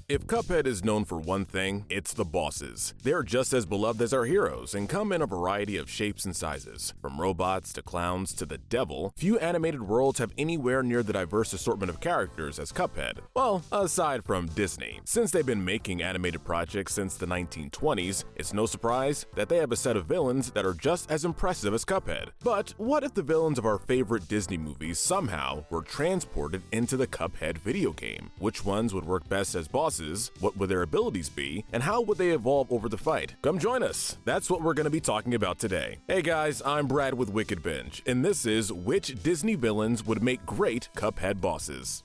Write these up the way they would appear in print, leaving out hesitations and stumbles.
If Cuphead is known for one thing, it's the bosses. They're just as beloved as our heroes and come in a variety of shapes and sizes. From robots to clowns to the devil, few animated worlds have anywhere near the diverse assortment of characters as Cuphead. Well, aside from Disney. Since they've been making animated projects since the 1920s, it's no surprise that they have a set of villains that are just as impressive as Cuphead. But what if the villains of our favorite Disney movies somehow were transported into the Cuphead video game? Which ones would work best as bosses? What would their abilities be, and how would they evolve over the fight? Come join us. That's what we're going to be talking about today. Hey guys, I'm Brad with Wicked Binge, and this is which Disney villains would make great Cuphead bosses.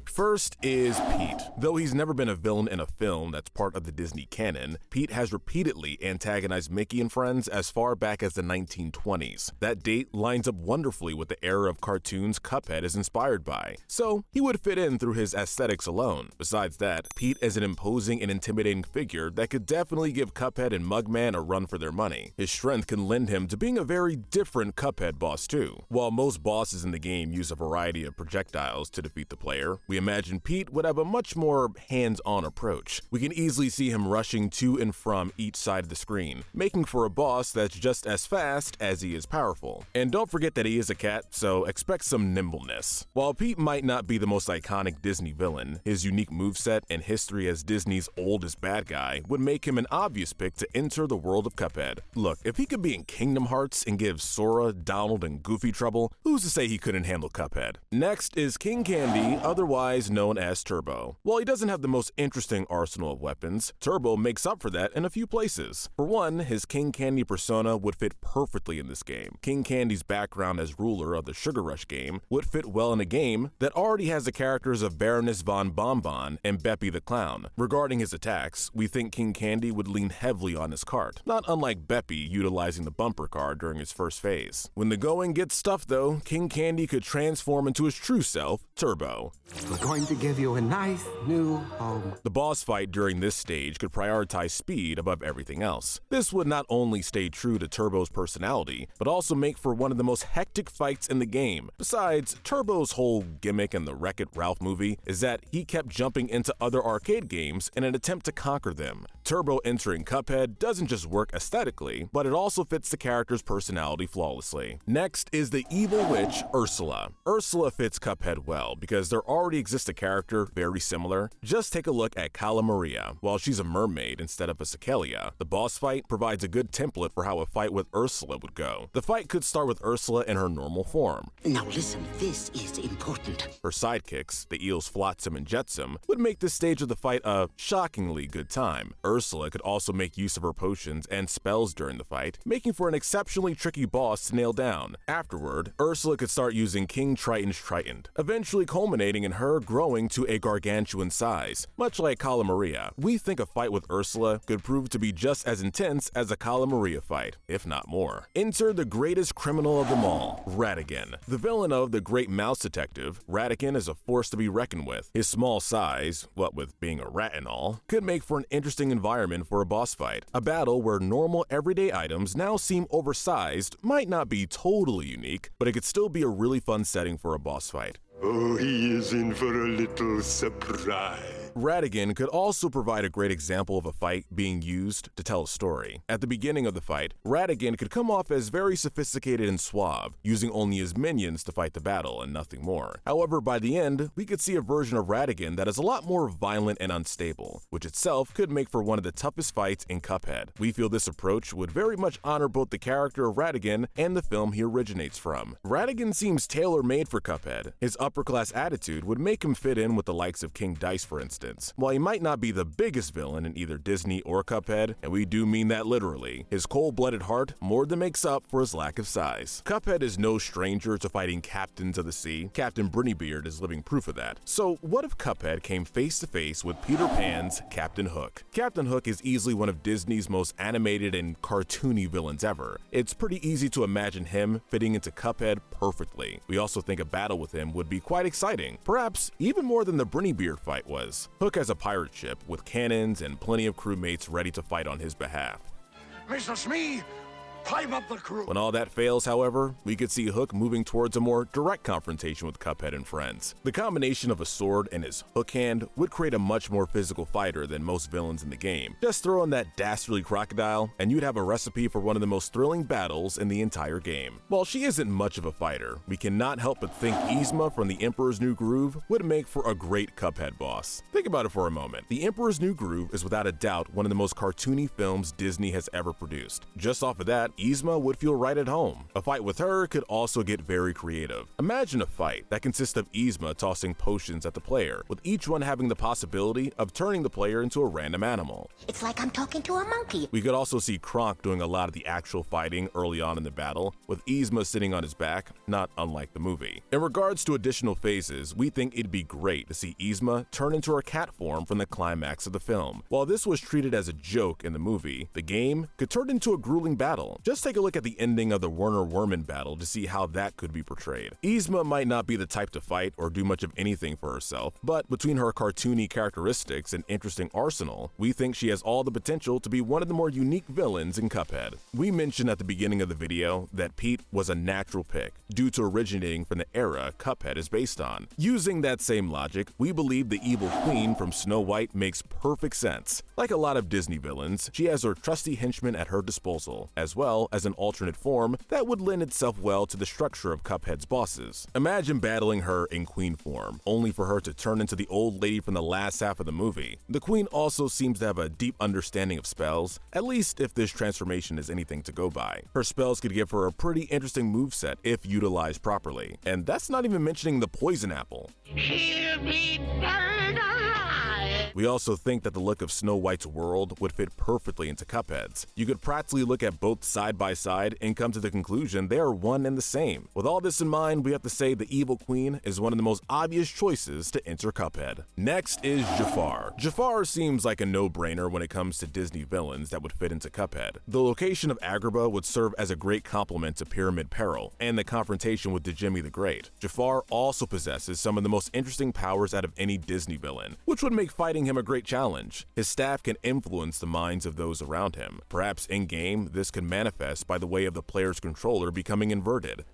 First is Pete. Though he's never been a villain in a film that's part of the Disney canon, Pete has repeatedly antagonized Mickey and friends as far back as the 1920s. That date lines up wonderfully with the era of cartoons Cuphead is inspired by, so he would fit in through his aesthetics alone. Besides that, Pete is an imposing and intimidating figure that could definitely give Cuphead and Mugman a run for their money. His strength can lend him to being a very different Cuphead boss too. While most bosses in the game use a variety of projectiles to defeat the player, we imagine Pete would have a much more hands-on approach. We can easily see him rushing to and from each side of the screen, making for a boss that's just as fast as he is powerful. And don't forget that he is a cat, so expect some nimbleness. While Pete might not be the most iconic Disney villain, his unique moveset and history as Disney's oldest bad guy would make him an obvious pick to enter the world of Cuphead. Look, if he could be in Kingdom Hearts and give Sora, Donald, and Goofy trouble, who's to say he couldn't handle Cuphead? Next is King Candy, otherwise known as Turbo. While he doesn't have the most interesting arsenal of weapons, Turbo makes up for that in a few places. For one, his King Candy persona would fit perfectly in this game. King Candy's background as ruler of the Sugar Rush game would fit well in a game that already has the characters of Baroness von Bonbon and Beppy the Clown. Regarding his attacks, we think King Candy would lean heavily on his cart, not unlike Beppy utilizing the bumper car during his first phase. When the going gets tough though, King Candy could transform into his true self, Turbo. We're going to give you a nice new home. The boss fight during this stage could prioritize speed above everything else. This would not only stay true to Turbo's personality, but also make for one of the most hectic fights in the game. Besides, Turbo's whole gimmick in the Wreck-It Ralph movie is that he kept jumping into other arcade games in an attempt to conquer them. Turbo entering Cuphead doesn't just work aesthetically, but it also fits the character's personality flawlessly. Next is the evil witch, Ursula. Ursula fits Cuphead well because there already exists a character very similar. Just take a look at Cala Maria. While she's a mermaid instead of a Cicalia, the boss fight provides a good template for how a fight with Ursula would go. The fight could start with Ursula in her normal form. Now listen, this is important. Her sidekicks, the eels Flotsam and Jetsam, would make this stage of the fight a shockingly good time. Ursula could also make use of her potions and spells during the fight, making for an exceptionally tricky boss to nail down. Afterward, Ursula could start using King Triton's Trident, eventually culminating in her growing to a gargantuan size. Much like Cala Maria, we think a fight with Ursula could prove to be just as intense as a Cala Maria fight, if not more. Enter the greatest criminal of them all, Ratigan. The villain of The Great Mouse Detective, Ratigan is a force to be reckoned with. His small size, what with being a rat and all, could make for an interesting environment for a boss fight. A battle where normal everyday items now seem oversized might not be totally unique, but it could still be a really fun setting for a boss fight. Oh, he is in for a little surprise. Ratigan could also provide a great example of a fight being used to tell a story. At the beginning of the fight, Ratigan could come off as very sophisticated and suave, using only his minions to fight the battle and nothing more. However, by the end, we could see a version of Ratigan that is a lot more violent and unstable, which itself could make for one of the toughest fights in Cuphead. We feel this approach would very much honor both the character of Ratigan and the film he originates from. Ratigan seems tailor-made for Cuphead. His upper-class attitude would make him fit in with the likes of King Dice, for instance. While he might not be the biggest villain in either Disney or Cuphead, and we do mean that literally, his cold-blooded heart more than makes up for his lack of size. Cuphead is no stranger to fighting captains of the sea. Captain Brineybeard is living proof of that. So what if Cuphead came face to face with Peter Pan's Captain Hook? Captain Hook is easily one of Disney's most animated and cartoony villains ever. It's pretty easy to imagine him fitting into Cuphead perfectly. We also think a battle with him would be quite exciting, perhaps even more than the Brineybeard fight was. Hook has a pirate ship with cannons and plenty of crewmates ready to fight on his behalf. Mr. Smee, Climb up the crew. When all that fails, however, we could see Hook moving towards a more direct confrontation with Cuphead and friends. The combination of a sword and his hook hand would create a much more physical fighter than most villains in the game. Just throw in that dastardly crocodile, and you'd have a recipe for one of the most thrilling battles in the entire game. While she isn't much of a fighter, we cannot help but think Isma from The Emperor's New Groove would make for a great Cuphead boss. Think about it for a moment. The Emperor's New Groove is without a doubt one of the most cartoony films Disney has ever produced. Just off of that, Isma would feel right at home. A fight with her could also get very creative. Imagine a fight that consists of Isma tossing potions at the player, with each one having the possibility of turning the player into a random animal. It's like I'm talking to a monkey. We could also see Kronk doing a lot of the actual fighting early on in the battle, with Isma sitting on his back, not unlike the movie. In regards to additional phases, we think it'd be great to see Isma turn into her cat form from the climax of the film. While this was treated as a joke in the movie, the game could turn into a grueling battle. Just take a look at the ending of the Werner Werman battle to see how that could be portrayed. Isma might not be the type to fight or do much of anything for herself, but between her cartoony characteristics and interesting arsenal, we think she has all the potential to be one of the more unique villains in Cuphead. We mentioned at the beginning of the video that Pete was a natural pick, due to originating from the era Cuphead is based on. Using that same logic, we believe the evil queen from Snow White makes perfect sense. Like a lot of Disney villains, she has her trusty henchmen at her disposal, as well as an alternate form that would lend itself well to the structure of Cuphead's bosses. Imagine battling her in queen form, only for her to turn into the old lady from the last half of the movie. The queen also seems to have a deep understanding of spells, at least if this transformation is anything to go by. Her spells could give her a pretty interesting moveset if utilized properly, and that's not even mentioning the poison apple. He'll be burned alive. We also think that the look of Snow White's world would fit perfectly into Cuphead's. You could practically look at both side by side and come to the conclusion they are one and the same. With all this in mind, we have to say the evil queen is one of the most obvious choices to enter Cuphead. Next is Jafar. Jafar seems like a no-brainer when it comes to Disney villains that would fit into Cuphead. The location of Agrabah would serve as a great complement to Pyramid Peril and the confrontation with Djimmi the Great. Jafar also possesses some of the most interesting powers out of any Disney villain, which would make fighting him a great challenge. His staff can influence the minds of those around him. Perhaps in-game, this could manifest by the way of the player's controller becoming inverted.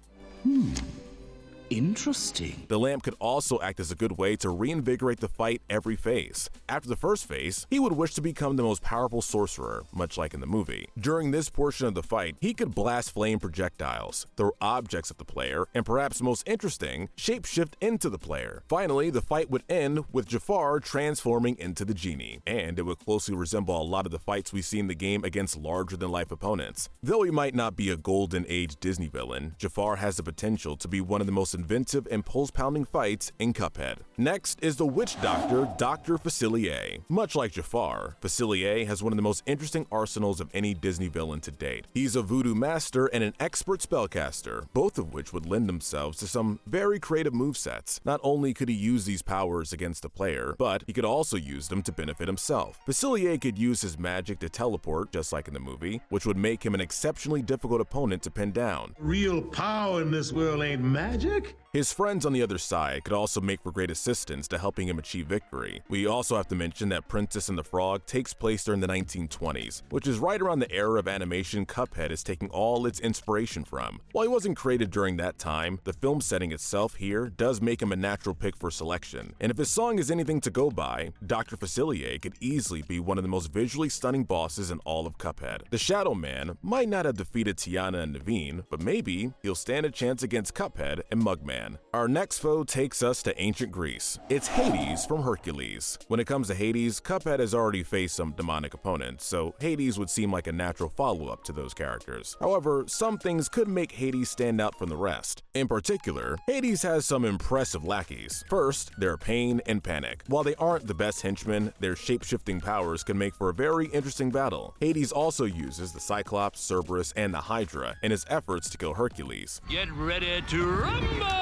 Interesting. The lamp could also act as a good way to reinvigorate the fight every phase. After the first phase, he would wish to become the most powerful sorcerer, much like in the movie. During this portion of the fight, he could blast flame projectiles, throw objects at the player, and perhaps most interesting, shapeshift into the player. Finally, the fight would end with Jafar transforming into the genie, and it would closely resemble a lot of the fights we see in the game against larger-than-life opponents. Though he might not be a golden age Disney villain, Jafar has the potential to be one of the most inventive and pulse-pounding fights in Cuphead. Next is the witch doctor, DrFacilier. Much like Jafar, Facilier has one of the most interesting arsenals of any Disney villain to date. He's a voodoo master and an expert spellcaster, both of which would lend themselves to some very creative movesets. Not only could he use these powers against the player, but he could also use them to benefit himself. Facilier could use his magic to teleport, just like in the movie, which would make him an exceptionally difficult opponent to pin down. Real power in this world ain't magic. His friends on the other side could also make for great assistance to helping him achieve victory. We also have to mention that Princess and the Frog takes place during the 1920s, which is right around the era of animation Cuphead is taking all its inspiration from. While he wasn't created during that time, the film setting itself here does make him a natural pick for selection. And if his song is anything to go by, DrFacilier could easily be one of the most visually stunning bosses in all of Cuphead. The Shadow Man might not have defeated Tiana and Naveen, but maybe he'll stand a chance against Cuphead and Mugman. Our next foe takes us to ancient Greece. It's Hades from Hercules. When it comes to Hades, Cuphead has already faced some demonic opponents, so Hades would seem like a natural follow-up to those characters. However, some things could make Hades stand out from the rest. In particular, Hades has some impressive lackeys. First, there are Pain and Panic. While they aren't the best henchmen, their shape-shifting powers can make for a very interesting battle. Hades also uses the Cyclops, Cerberus, and the Hydra in his efforts to kill Hercules. Get ready to rumble!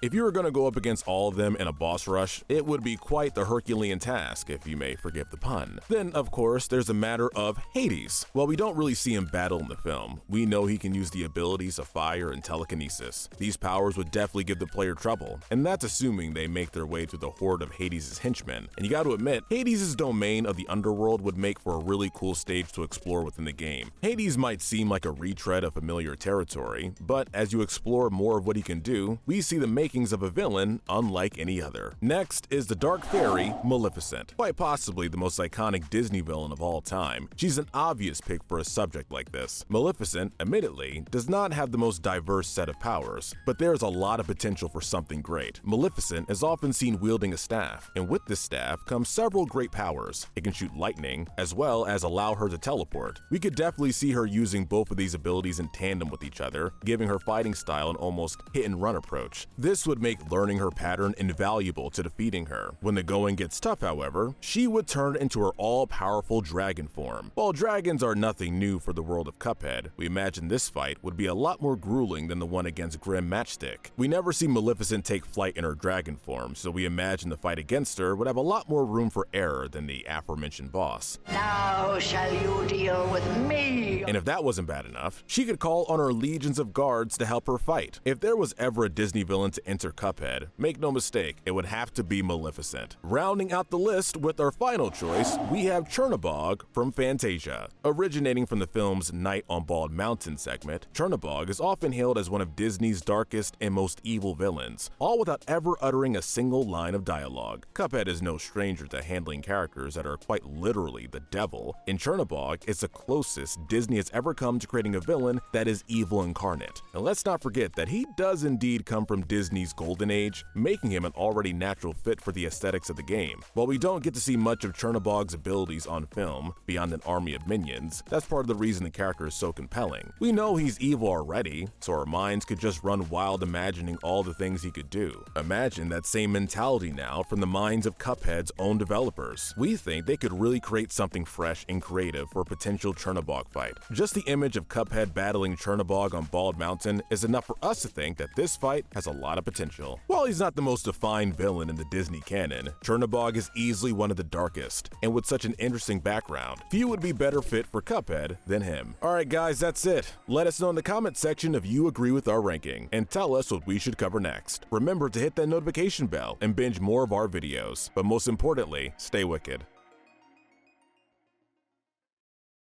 If you were going to go up against all of them in a boss rush, it would be quite the Herculean task, if you may forgive the pun. Then, of course, there's a matter of Hades. While we don't really see him battle in the film, we know he can use the abilities of fire and telekinesis. These powers would definitely give the player trouble, and that's assuming they make their way through the horde of Hades' henchmen. And you gotta admit, Hades' domain of the underworld would make for a really cool stage to explore within the game. Hades might seem like a retread of familiar territory, but as you explore more of what he can do, we see the makings of a villain unlike any other. Next is the dark fairy, Maleficent. Quite possibly the most iconic Disney villain of all time, she's an obvious pick for a subject like this. Maleficent, admittedly, does not have the most diverse set of powers, but there's a lot of potential for something great. Maleficent is often seen wielding a staff, and with this staff comes several great powers. It can shoot lightning, as well as allow her to teleport. We could definitely see her using both of these abilities in tandem with each other, giving her fighting style an almost hit-and-run approach. This would make learning her pattern invaluable to defeating her. When the going gets tough, however, she would turn into her all-powerful dragon form. While dragons are nothing new for the world of Cuphead, we imagine this fight would be a lot more grueling than the one against Grim Matchstick. We never see Maleficent take flight in her dragon form, so we imagine the fight against her would have a lot more room for error than the aforementioned boss. Now shall you deal with me? And if that wasn't bad enough, she could call on her legions of guards to help her fight. If there was ever a Disney villain to enter Cuphead, make no mistake, it would have to be Maleficent. Rounding out the list with our final choice, we have Chernabog from Fantasia. Originating from the film's Night on Bald Mountain segment, Chernabog is often hailed as one of Disney's darkest and most evil villains, all without ever uttering a single line of dialogue. Cuphead is no stranger to handling characters that are quite literally the devil, and Chernabog is the closest Disney has ever come to creating a villain that is evil incarnate. And let's not forget that he does indeed come from Disney's golden age, making him an already natural fit for the aesthetics of the game. While we don't get to see much of Chernabog's abilities on film, beyond an army of minions, that's part of the reason the character is so compelling. We know he's evil already, so our minds could just run wild imagining all the things he could do. Imagine that same mentality now from the minds of Cuphead's own developers. We think they could really create something fresh and creative for a potential Chernabog fight. Just the image of Cuphead battling Chernabog on Bald Mountain is enough for us to think that this fight has a lot of potential. While he's not the most defined villain in the Disney canon, Chernabog is easily one of the darkest, and with such an interesting background, few would be better fit for Cuphead than him. Alright guys, that's it. Let us know in the comment section if you agree with our ranking, and tell us what we should cover next. Remember to hit that notification bell and binge more of our videos, but most importantly, stay wicked.